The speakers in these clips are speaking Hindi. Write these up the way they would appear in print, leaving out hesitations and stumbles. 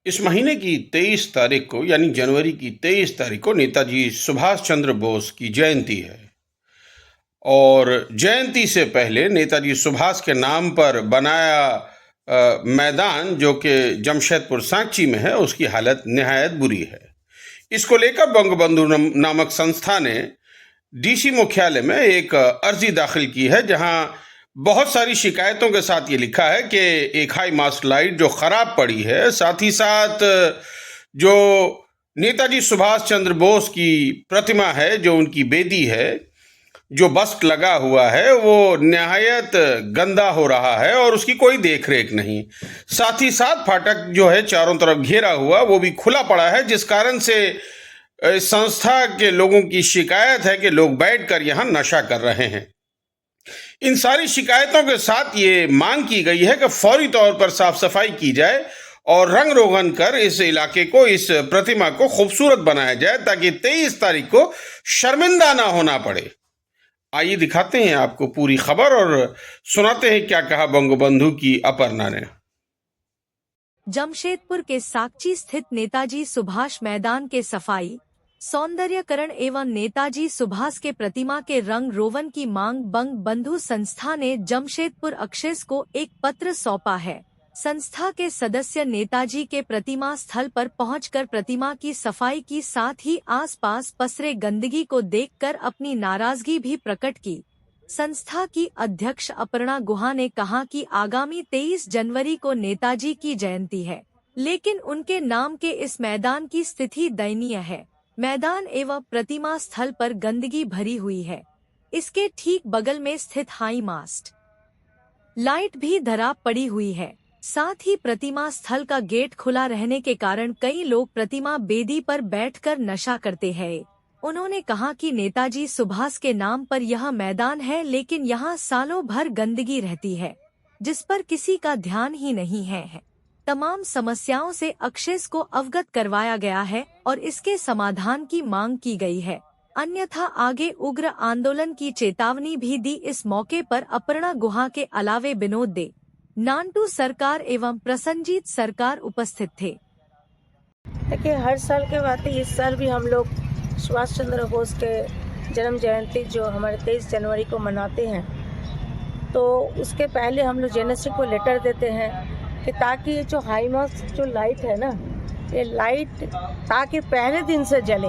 इस महीने की 23 तारीख को यानी जनवरी की 23 तारीख को नेताजी सुभाष चंद्र बोस की जयंती है। और जयंती से पहले नेताजी सुभाष के नाम पर बनाया मैदान जो कि जमशेदपुर सांची में है, उसकी हालत निहायत बुरी है। इसको लेकर बंगबंधु नामक संस्था ने डीसी मुख्यालय में एक अर्जी दाखिल की है, जहां बहुत सारी शिकायतों के साथ ये लिखा है कि एक हाई मास्ट लाइट जो खराब पड़ी है, साथ ही साथ जो नेताजी सुभाष चंद्र बोस की प्रतिमा है, जो उनकी बेदी है, जो बस्ट लगा हुआ है, वो निहायत गंदा हो रहा है और उसकी कोई देख रेख नहीं। साथ ही साथ फाटक जो है चारों तरफ घेरा हुआ, वो भी खुला पड़ा है, जिस कारण से संस्था के लोगों की शिकायत है कि लोग बैठकर यहाँ नशा कर रहे हैं। इन सारी शिकायतों के साथ ये मांग की गई है कि फौरी तौर पर साफ सफाई की जाए और रंग रोगन कर इस इलाके को, इस प्रतिमा को खूबसूरत बनाया जाए, ताकि 23 तारीख को शर्मिंदा ना होना पड़े। आइए दिखाते हैं आपको पूरी खबर और सुनाते हैं क्या कहा बंगबंधु की अपर्णा ने। जमशेदपुर के साकची स्थित नेताजी सुभाष मैदान के सफाई, सौंदर्यकरण एवं नेताजी सुभाष के प्रतिमा के रंग रोगन की मांग बंगबंधु संस्था ने जमशेदपुर एक्सेस को एक पत्र सौंपा है। संस्था के सदस्य नेताजी के प्रतिमा स्थल पर पहुंचकर प्रतिमा की सफाई की, साथ ही आसपास पसरे गंदगी को देखकर अपनी नाराजगी भी प्रकट की। संस्था की अध्यक्ष अपर्णा गुहा ने कहा कि आगामी 23 जनवरी को नेताजी की जयंती है, लेकिन उनके नाम के इस मैदान की स्थिति दयनीय है। मैदान एवं प्रतिमा स्थल पर गंदगी भरी हुई है। इसके ठीक बगल में स्थित हाई मास्ट लाइट भी धराब पड़ी हुई है। साथ ही प्रतिमा स्थल का गेट खुला रहने के कारण कई लोग प्रतिमा बेदी पर बैठकर नशा करते हैं। उन्होंने कहा कि नेताजी सुभाष के नाम पर यह मैदान है, लेकिन यहाँ सालों भर गंदगी रहती है, जिस पर किसी का ध्यान ही नहीं है। तमाम समस्याओं से एक्सेस को अवगत करवाया गया है और इसके समाधान की मांग की गई है, अन्यथा आगे उग्र आंदोलन की चेतावनी भी दी। इस मौके पर अपर्णा गुहा के अलावे विनोद दे, नानटू सरकार एवं प्रसन्नजीत सरकार उपस्थित थे। देखिए, हर साल के बाद इस साल भी हम लोग सुभाष चंद्र बोस के जन्म जयंती जो हमारे 23 जनवरी को मनाते हैं, तो उसके पहले हम लोग जेएनएससी को लेटर देते हैं कि ताकि ये जो हाई मास्ट जो लाइट है ना, ये लाइट ताकि पहले दिन से जले,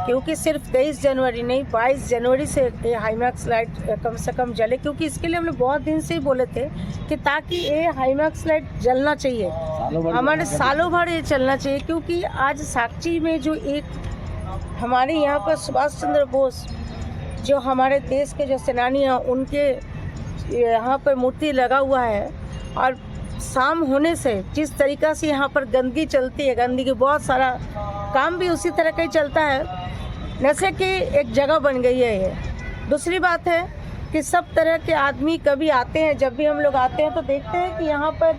क्योंकि सिर्फ 23 जनवरी नहीं 22 जनवरी से ये हाई मास्ट लाइट कम से कम जले, क्योंकि इसके लिए हम लोग बहुत दिन से ही बोले थे कि ताकि ये हाई मास्ट लाइट जलना चाहिए, हमारे सालों भर ये चलना चाहिए। क्योंकि आज साकची में जो एक हमारे यहाँ पर सुभाष चंद्र बोस जो हमारे देश के जो सेनानी हैं, उनके यहाँ पर मूर्ति लगा हुआ है, और शाम होने से जिस तरीक़ा से यहाँ पर गंदगी चलती है, गंदगी बहुत सारा काम भी उसी तरह का ही चलता है, नशे की एक जगह बन गई है ये। दूसरी बात है कि सब तरह के आदमी कभी आते हैं, जब भी हम लोग आते हैं तो देखते हैं कि यहाँ पर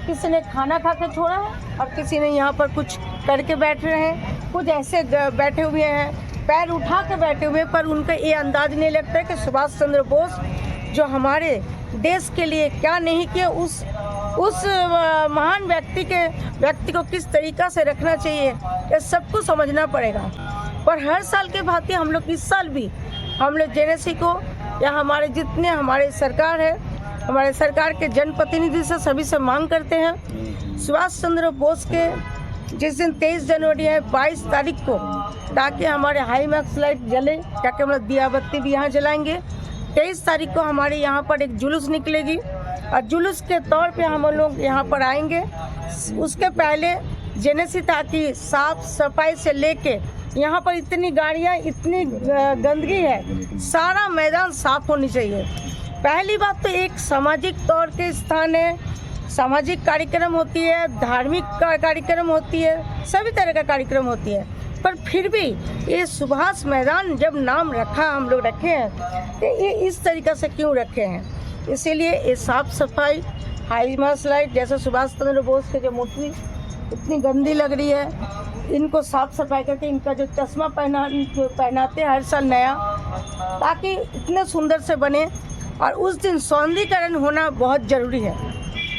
किसी ने खाना खा के छोड़ा है और किसी ने यहाँ पर कुछ करके बैठ रहे हैं, कुछ ऐसे बैठे हुए हैं पैर उठा के बैठे हुए, पर उनका ये अंदाज नहीं लगता है कि सुभाष चंद्र बोस जो हमारे देश के लिए क्या नहीं किया, उस महान व्यक्ति को किस तरीक़ा से रखना चाहिए, ये सबको समझना पड़ेगा। पर हर साल के भांति हम लोग इस साल भी हम लोग जेएनएससी को या हमारे जितने हमारे सरकार है, हमारे सरकार के जनप्रतिनिधि से सभी से मांग करते हैं सुभाष चंद्र बोस के जिस दिन 23 जनवरी है 22 तारीख को, ताकि हमारे हाई मास्ट लाइट जले, ताकि हम लोग दिया बत्ती भी यहाँ जलाएंगे। 23 तारीख को हमारे यहाँ पर एक जुलूस निकलेगी और जुलूस के तौर पे हम लोग यहाँ पर आएंगे। उसके पहले जेएनएससी ताकि साफ सफाई से लेके यहाँ पर इतनी गाड़ियाँ, इतनी गंदगी है, सारा मैदान साफ होनी चाहिए। पहली बात तो एक सामाजिक तौर के स्थान है, सामाजिक कार्यक्रम होती है, धार्मिक कार्यक्रम होती है, सभी तरह का कार्यक्रम होती है, पर फिर भी ये सुभाष मैदान जब नाम रखा हम लोग रखे हैं, तो ये इस तरीक़े से क्यों रखे हैं? इसीलिए ये साफ सफाई, हाई मास्ट लाइट, जैसे सुभाष चंद्र बोस के जो मूर्ति इतनी गंदी लग रही है, इनको साफ सफाई करके इनका जो चश्मा पहनाते हैं हर साल नया, ताकि इतने सुंदर से बने, और उस दिन सौंदर्यीकरण होना बहुत ज़रूरी है।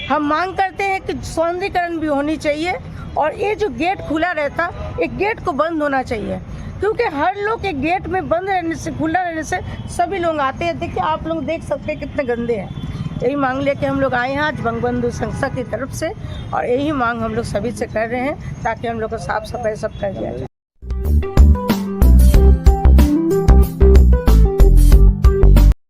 हम मांग करते हैं कि सौंदर्यीकरण भी होनी चाहिए और ये जो गेट खुला रहता, एक गेट को बंद होना चाहिए, क्योंकि हर लोग के गेट में बंद रहने से, खुला रहने से सभी लोग आते हैं। देखिए, आप लोग देख सकते हैं कितने गंदे हैं। यही मांग लेके हम लोग आए हैं आज बंगबंधु संस्था की तरफ से, और यही मांग हम लोग सभी से कर रहे हैं ताकि हम लोग को साफ सफाई सब कर दिया जाए।